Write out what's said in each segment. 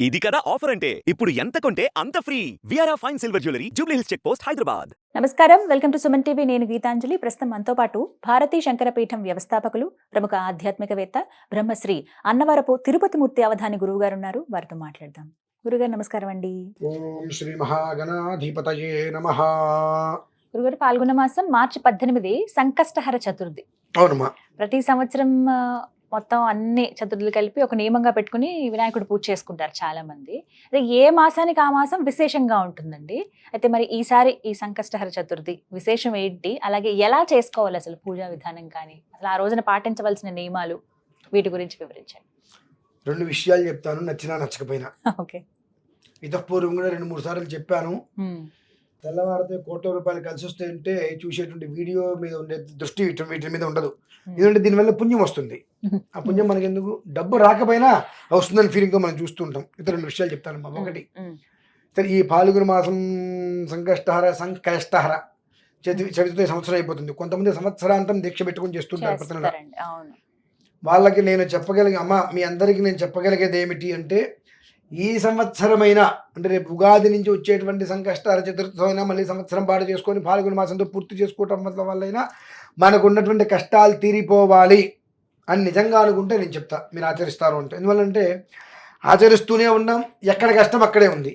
ఇది కదా ఆఫర్ అంటే ఇప్పుడు ఎంత కొంటే అంత ఫ్రీ విఆర్ఆ fine silver jewellery Jubilee Hills check post Hyderabad. నమస్కారం, వెల్కమ్ టు సుమన్ టీవీ. నేను గీతాంజలి. ప్రస్తుతం మనతో పాటు భారతీ శంకరపీఠం వ్యవస్థాపకులు, ప్రముఖ ఆధ్యాత్మికవేత్త, బ్రహ్మశ్రీ అన్నవరపు తిరుపతి మూర్తి అవధాని గురువు గారు ఉన్నారు. వారితో మాట్లాడదాం. గురుగారు నమస్కారం అండి. ఓం శ్రీ మహాగణాధిపతయే నమః. గురుగారు, పాల్గొన్న మాసం మార్చి 18 సంకష్టహర చతుర్థి. అవునమ్మా. ప్రతి సంవత్సరం మొత్తం అన్ని చతుర్థులు కలిపి ఒక నియమంగా పెట్టుకుని వినాయకుడు పూజ చేసుకుంటారు చాలా మంది. అదే ఏ మాసానికి ఆ మాసం విశేషంగా ఉంటుందండి. అయితే మరి ఈసారి ఈ సంకష్టహర చతుర్థి విశేషం ఏంటి, అలాగే ఎలా చేసుకోవాలి అసలు పూజా విధానం, కానీ అసలు ఆ రోజున పాటించవలసిన నియమాలు, వీటి గురించి వివరించండి. 2 విషయాలు చెప్తాను, నచ్చినా నచ్చకపోయినా. ఓకే. ఇతపూర్వం కూడా 2-3 సార్లు చెప్పాను. తెల్లవారితే కోట్ల రూపాయలు కలిసి వస్తాయంటే చూసేటువంటి వీడియో మీద ఉండే దృష్టి వీటి మీద ఉండదు. ఎందుకంటే దీనివల్ల పుణ్యం వస్తుంది. ఆ పుణ్యం మనకి ఎందుకు, డబ్బు రాకపోయినా వస్తుందని ఫీలింగ్తో మనం చూస్తూ ఉంటాం. ఇతర 2 విషయాలు చెప్తానమ్మా. ఒకటి, ఈ పాల్గొన మాసం సంకష్టహర చవితితో సంవత్సరం అయిపోతుంది. కొంతమంది సంవత్సరాంతం దీక్ష పెట్టుకుని చేస్తుంటారు ప్రతి నెల. వాళ్ళకి నేను చెప్పగలిగే, అమ్మ మీ అందరికీ నేను చెప్పగలిగేది ఏమిటి అంటే, ఈ సంవత్సరమైనా అంటే రేపు ఉగాది నుంచి వచ్చేటువంటి సంకష్టార చతుర్థి అయినా మళ్ళీ సంవత్సరం పాటు చేసుకొని పాల్గొన మాసంతో పూర్తి చేసుకోవటం వల్లైనా మనకు ఉన్నటువంటి కష్టాలు తీరిపోవాలి అని నిజంగా అనుకుంటే నేను చెప్తా, మీరు ఆచరిస్తారు అంటే. ఎందువల్లంటే ఆచరిస్తూనే ఉన్నాం, ఎక్కడ కష్టం అక్కడే ఉంది.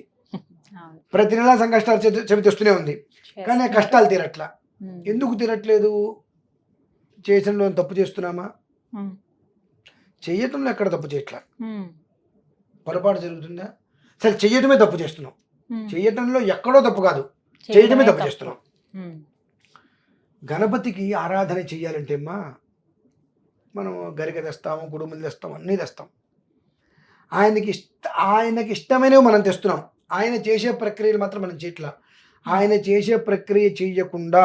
ప్రతి నెల సంకష్టాలు చవితి వస్తూనే ఉంది, కానీ ఆ కష్టాలు తీరట్లా. ఎందుకు తీరట్లేదు? చేసడంలో తప్పు చేస్తున్నామా? చెయ్యటంలో ఎక్కడ తప్పు చేయట్లా. పొరపాటు జరుగుతుందా? సరే, చెయ్యటమే తప్పు చేస్తున్నాం. చెయ్యటంలో ఎక్కడో తప్పు కాదు, చేయటమే తప్పు చేస్తున్నాం. గణపతికి ఆరాధన చెయ్యాలంటే అమ్మా, మనం గరిక తెస్తాము, కుడుములు తెస్తాం, అన్నీ తెస్తాం. ఆయనకి ఇష్టమైనవి మనం తెస్తున్నాం. ఆయన చేసే ప్రక్రియలు మాత్రం మనం చేయట్లా. ఆయన చేసే ప్రక్రియ చెయ్యకుండా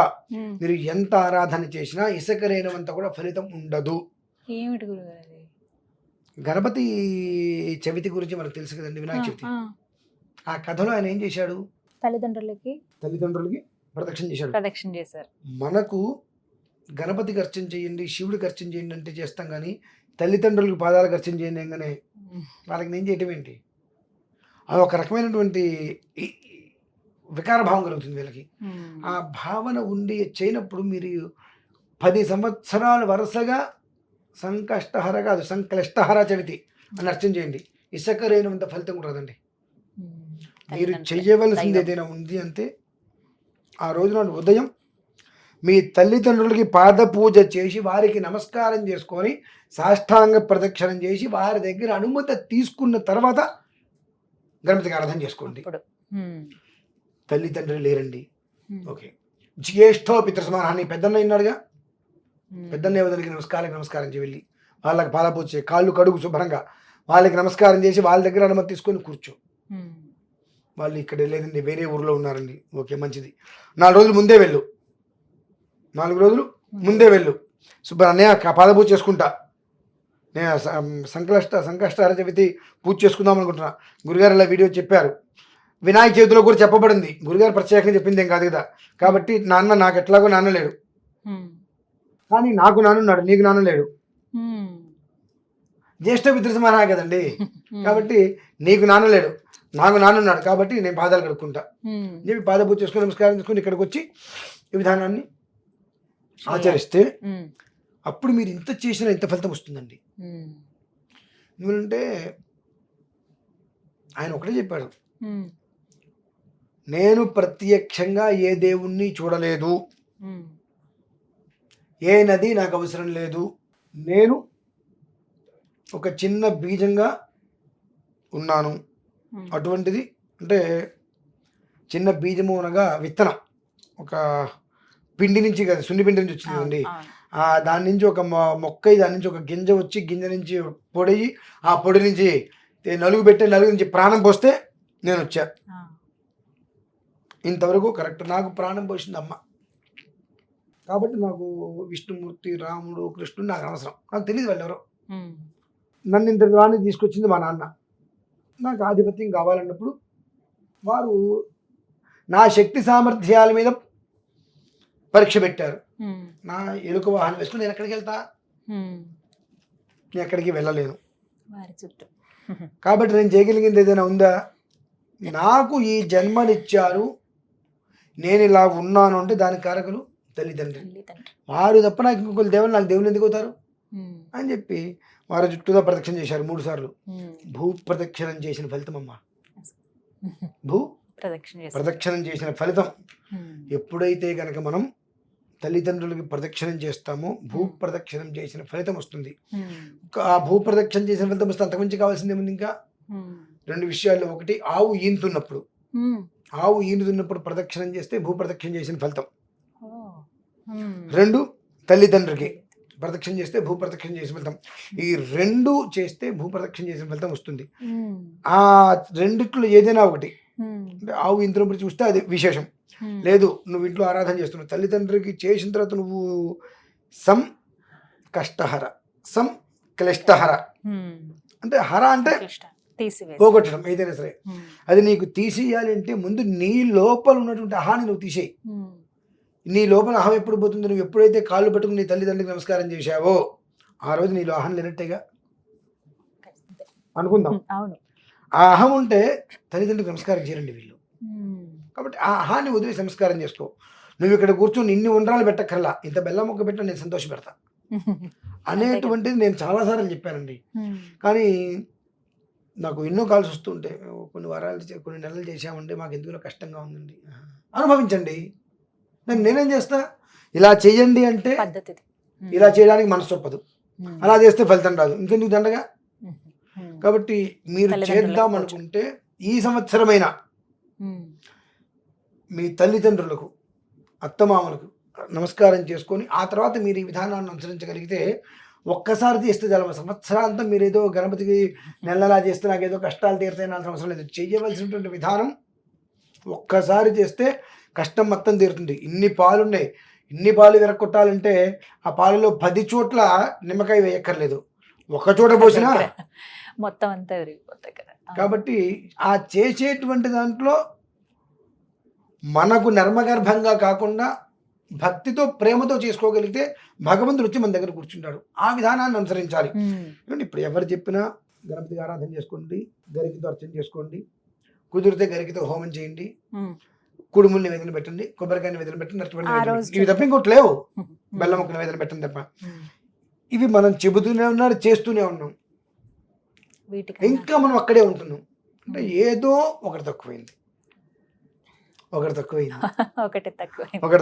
మీరు ఎంత ఆరాధన చేసినా ఇసుకరైనంత కూడా ఫలితం ఉండదు. ఏమిటి గురుగారు? గణపతి చవితి గురించి మనకు తెలుసు కదండి, వినాయక చవితి. ఆ కథలో ఆయన ఏం చేశాడు? తల్లిదండ్రులకి ప్రదక్షిణ చేశారు. మనకు గణపతికి అర్చన చేయండి, శివుడికి అర్చన చేయండి అంటే చేస్తాం, కానీ తల్లిదండ్రులకు పాదాలకు అర్చన చేయండి అనగానే వాళ్ళకి నేను చేయటం ఏంటి? అది ఒక రకమైనటువంటి వికార భావం కలుగుతుంది వీళ్ళకి. ఆ భావన ఉండి చేయనప్పుడు మీరు 10 సంవత్సరాలు వరుసగా సంకష్టహర కాదు, సంక్లిష్టహర చవితి అని అర్చన చేయండి. ఇసుక రేణువంత ఫలితం కూడా రాదండి. మీరు చెయ్యవలసింది ఏదైనా ఉంది అంటే, ఆ రోజు నాడు ఉదయం మీ తల్లిదండ్రులకి పాద పూజ చేసి వారికి నమస్కారం చేసుకొని సాష్టాంగ ప్రదక్షిణం చేసి వారి దగ్గర అనుమతి తీసుకున్న తర్వాత గణపతికి ఆరాధన చేసుకోండి. తల్లిదండ్రులు లేరండి, ఓకే. జ్యేష్ఠో పితృసమానాన్ని పెద్దన్న ఉన్నాడుగా, పెద్దన్న వదిలికి నమస్కారం చేసి వెళ్ళి వాళ్ళకి పాదపూజ చేయి, కాళ్ళు కడుగు శుభ్రంగా, వాళ్ళకి నమస్కారం చేసి వాళ్ళ దగ్గర అనుమతి తీసుకొని కూర్చో. వాళ్ళు ఇక్కడ లేదండి, వేరే ఊరిలో ఉన్నారండి, ఓకే మంచిది. 4 రోజులు ముందే వెళ్ళు, 4 రోజులు ముందే వెళ్ళు. అన్నయ్య పాదపూజ చేసుకుంటా, నేను సంకష్టహర చవితి పూజ చేసుకుందాం అనుకుంటున్నా. గురుగారు ఇలా వీడియో చెప్పారు. వినాయక చవితిలో కూడా చెప్పబడింది, గురుగారు ప్రత్యేకంగా చెప్పింది ఏం కాదు కదా. కాబట్టి నాకు ఎట్లాగో నాన్న లేడు, కానీ నాకు నాన్నున్నాడు, నీకు నాన్న లేడు. జ్యేష్ఠ పితృసమాన కదండి, కాబట్టి నీకు నాన్న లేడు, నాకు నాన్నున్నాడు, కాబట్టి నేను పాదాలు కడుక్కుంటా చెప్పి పాద పూజ చేసుకుని నమస్కారం చేసుకుని ఇక్కడికి వచ్చి ఈ విధానాన్ని ఆచరిస్తే అప్పుడు మీరు ఇంత చేసినా ఇంత ఫలితం వస్తుందండి. ఎందుకంటే ఆయన ఒకటే చెప్పాడు, నేను ప్రత్యక్షంగా ఏ దేవుణ్ణి చూడలేదు, ఏ నది నాకు అవసరం లేదు, నేను ఒక చిన్న బీజంగా ఉన్నాను. అటువంటిది అంటే చిన్న బీజము అనగా విత్తనం, ఒక పిండి నుంచి కదా, సున్ని పిండి నుంచి వచ్చింది కదండి. దాని నుంచి ఒక మొక్క, దాని నుంచి ఒక గింజ వచ్చి, గింజ నుంచి పొడి, ఆ పొడి నుంచి నలుగు పెట్టి, నలుగు నుంచి ప్రాణం పోస్తే నేను వచ్చా. ఇంతవరకు కరెక్ట్. నాకు ప్రాణం పోసింది అమ్మ, కాబట్టి నాకు విష్ణుమూర్తి, రాముడు, కృష్ణుడు నాకు అవసరం, నాకు తెలియదు వాళ్ళు ఎవరో. నన్ను ఇంత వాడిని తీసుకొచ్చింది మా నాన్న. నాకు ఆధిపత్యం కావాలన్నప్పుడు వారు నా శక్తి సామర్థ్యాల మీద పరీక్ష పెట్టారు. నా ఎలుక వాహనం వేసుకుని నేను ఎక్కడికి వెళ్తా? నేను ఎక్కడికి వెళ్ళలేను. కాబట్టి నేను చేయగలిగింది ఏదైనా ఉందా? నాకు ఈ జన్మనిచ్చారు, నేను ఇలా ఉన్నాను అంటే దానికి కారకులు తల్లిదండ్రులు. వారు తప్ప నాకు ఇంకొకరు దేవుళ్ళు, నాకు దేవుళ్ళు ఎందుకు అవుతారు అని చెప్పి వారు చుట్టూగా ప్రదక్షిణ చేశారు 3 సార్లు. భూ ప్రదక్షిణం చేసిన ఫలితం అమ్మ. భూ ప్రదక్షిణం చేసిన ఫలితం. ఎప్పుడైతే కనుక మనం తల్లిదండ్రులకి ప్రదక్షిణం చేస్తామో భూ ప్రదక్షిణం చేసిన ఫలితం వస్తుంది. ఆ భూ ప్రదక్షిణం చేసిన ఫలితం వస్తే అంతకుమించి కావాల్సింది ఏముంది? ఇంకా 2 విషయాల్లో, ఒకటి ఆవు ఈనుతున్నప్పుడు, ఆవు ఈనుతున్నప్పుడు ప్రదక్షిణం చేస్తే భూ ప్రదక్షిణం చేసిన ఫలితం. 2 తల్లిదండ్రులకి ప్రదక్షిణ చేస్తే భూ ప్రదక్షిణ చేసిన ఫలితం. ఈ 2 చేస్తే భూ ప్రదక్షిణ చేసిన ఫలితం వస్తుంది. ఆ రెండిట్లో ఏదైనా ఒకటి, అంటే ఆవు ఇంద్రుడి చూస్తే అది విశేషం. లేదు నువ్వు ఇంట్లో ఆరాధన చేస్తున్నావు, తల్లిదండ్రులకి చేసిన తర్వాత నువ్వు సం కష్టహర, సం క్లిష్టహర, అంటే హర అంటే పోగొట్టడం ఏదైనా సరే. అది నీకు తీసేయాలి అంటే ముందు నీ లోపల ఉన్నటువంటి అహాన్ని నువ్వు తీసేయి. నీ లోపల అహం ఎప్పుడు పోతుంది? నువ్వు ఎప్పుడైతే కాళ్ళు పట్టుకుని నీ తల్లిదండ్రులకు నమస్కారం చేశావో ఆ రోజు నీలో అహం లేనట్టేగా అనుకుందాం. ఆ అహం ఉంటే తల్లిదండ్రులకు నమస్కారం చేయండి వీళ్ళు. కాబట్టి ఆ అహాన్ని వదిలి నమస్కారం చేసుకో. నువ్వు ఇక్కడ కూర్చొని ఇన్ని ఉండ్రాలు పెట్టక్కర్లా, ఇంత బెల్లం మొక్క పెట్టినా నేను సంతోషపెడతా అనేటువంటిది నేను చాలాసార్లు చెప్పానండి. కానీ నాకు ఎన్నో కాల్స్ వస్తుంటే, కొన్ని వారాలు కొన్ని నెలలు చేశామండి, మాకు ఎందుకు కష్టంగా ఉందండి. అనుభవించండి. నేనేం చేస్తా? ఇలా చేయండి అంటే ఇలా చేయడానికి మనసు ఒప్పదు, అలా చేస్తే ఫలితం రాదు, ఇంకెందుకు దండగా. కాబట్టి మీరు చేద్దాం అనుకుంటే ఈ సంవత్సరమైనా మీ తల్లిదండ్రులకు, అత్తమామలకు నమస్కారం చేసుకొని ఆ తర్వాత మీరు ఈ విధానాన్ని అనుసరించగలిగితే ఒక్కసారి చేస్తే చాలా సంవత్సరాంతం మీరు ఏదో గణపతికి నెలలా చేస్తే నాకు ఏదో కష్టాలు తీరుతాయని అవసరం లేదు. చేయవలసినటువంటి విధానం ఒక్కసారి చేస్తే కష్టం మొత్తం తీరుతుంది. ఇన్ని పాలు ఉన్నాయి, ఇన్ని పాలు విరక్కొట్టాలంటే ఆ పాలలో 10 చోట్ల నిమ్మకాయ వేయక్కర్లేదు, ఒక చోట పోసినా మొత్తం అంతా విరిగిపోతాయి కదా. కాబట్టి ఆ చేసేటువంటి దాంట్లో మనకు నర్మగర్భంగా కాకుండా భక్తితో ప్రేమతో చేసుకోగలిగితే భగవంతుడు వచ్చి మన దగ్గర కూర్చుంటాడు. ఆ విధానాన్ని అనుసరించాలి. ఇప్పుడు ఎవరు చెప్పినా గణపతికి ఆరాధన చేసుకోండి, గరికితో అర్చన చేసుకోండి, కుదిరితే గరికితో హోమం చేయండి, కుడుములు నివేదన పెట్టండి, కొబ్బరికాయ నివేదన పెట్టండి, ఇవి తప్ప ఇంకోటి లేవు. బెల్లం ఒక నివేదన పెట్టండి తప్ప. ఇవి మనం చెబుతూనే ఉన్నారు, చేస్తూనే ఉన్నాం, ఇంకా మనం అక్కడే ఉంటున్నాం. అంటే ఏదో ఒకటి తక్కువైంది, ఒకటి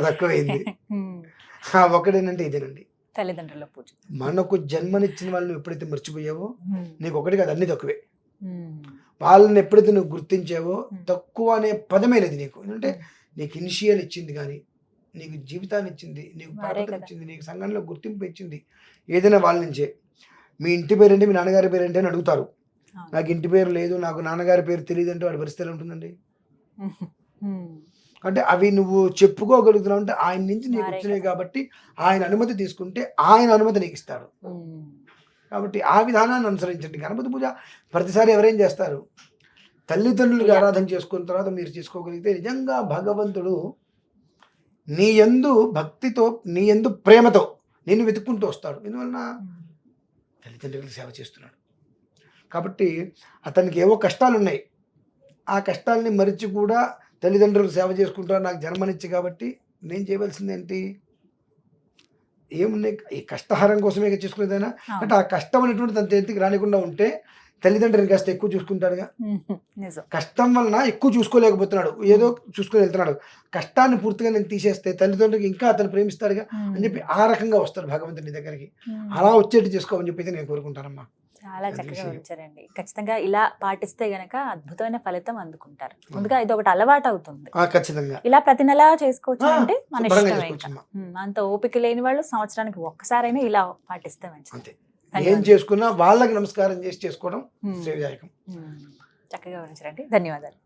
తక్కువైంది. ఒకటేనంటే ఇదేనండి, తల్లిదండ్రుల పూజ. మనకు జన్మనిచ్చిన వాళ్ళని ఎప్పుడైతే మర్చిపోయావో నీకు ఒకటి కాదు, అన్ని తక్కువే. వాళ్ళని ఎప్పుడైతే నువ్వు గుర్తించావో తక్కువ అనే పదమే లేదు నీకు. ఎందుకంటే నీకు ఇనిషియల్ ఇచ్చింది, కానీ నీకు జీవితాన్ని ఇచ్చింది, నీకు పరపతి ఇచ్చింది, నీకు సంఘంలో గుర్తింపు ఇచ్చింది ఏదైనా వాళ్ళ నుంచే. మీ ఇంటి పేరేంటి, మీ నాన్నగారి పేరేంటి అని అడుగుతారు. నాకు ఇంటి పేరు లేదు, నాకు నాన్నగారి పేరు తెలియదు అంటే వాడి పరిస్థితి ఎలా ఉంటుందండి? అంటే అవి నువ్వు చెప్పుకోగలుగుతున్నావు అంటే ఆయన నుంచి నీకు వచ్చినాయి కాబట్టి ఆయన అనుమతి తీసుకుంటే ఆయన అనుమతి నీకు ఇస్తాడు. కాబట్టి ఆ విధానాన్ని అనుసరించండి. గణపతి పూజ ప్రతిసారి ఎవరేం చేస్తారు? తల్లిదండ్రులకు ఆరాధన చేసుకున్న తర్వాత మీరు చేసుకోగలిగితే నిజంగా భగవంతుడు నీ యందు భక్తితో, నీ యందు ప్రేమతో నిన్ను వెతుక్కుంటూ వస్తాడు. ఎందువలన తల్లిదండ్రులకు సేవ చేస్తున్నాడు కాబట్టి. అతనికి ఏవో కష్టాలు ఉన్నాయి, ఆ కష్టాలని మరిచి కూడా తల్లిదండ్రులకు సేవ చేసుకుంటారు. నాకు జన్మనిచ్చి కాబట్టి నేను చేయవలసింది ఏంటి? ఏమున్నాయి? ఈ కష్టహారం కోసమే చేసుకునేదైనా అంటే ఆ కష్టం అనేటువంటి తన చేతికి రానికుండా ఉంటే తల్లిదండ్రులు కాస్త ఎక్కువ చూసుకుంటాడుగా. కష్టం వలన ఎక్కువ చూసుకోలేకపోతున్నాడు, ఏదో చూసుకొని వెళ్తున్నాడు. కష్టాన్ని పూర్తిగా నేను తీసేస్తే తల్లిదండ్రులకి ఇంకా అతను ప్రేమిస్తాడుగా అని చెప్పి ఆ రకంగా వస్తాడు భగవంతుని దగ్గరికి. అలా వచ్చేట్టు చేసుకోమని చెప్పి నేను కోరుకుంటానమ్మా. చాలా చక్కగా ఉంచారండి. ఖచ్చితంగా ఇలా పాటిస్తే గనక అద్భుతమైన ఫలితం అందుకుంటారు. ముందుగా ఇది ఒకటి అలవాటు అవుతుంది. ఖచ్చితంగా ఇలా ప్రతి నెల చేసుకోవచ్చు అంటే మన ఇష్టం. అంత ఓపిక లేని వాళ్ళు సంవత్సరానికి ఒక్కసారైనా ఇలా పాటిస్తే మంచిది. ఏం చేసుకున్నా వాళ్ళకి నమస్కారం చేసి చేసుకోవడం శ్రేయదాయకం. చక్కగా ఉంచారండి. ధన్యవాదాలు.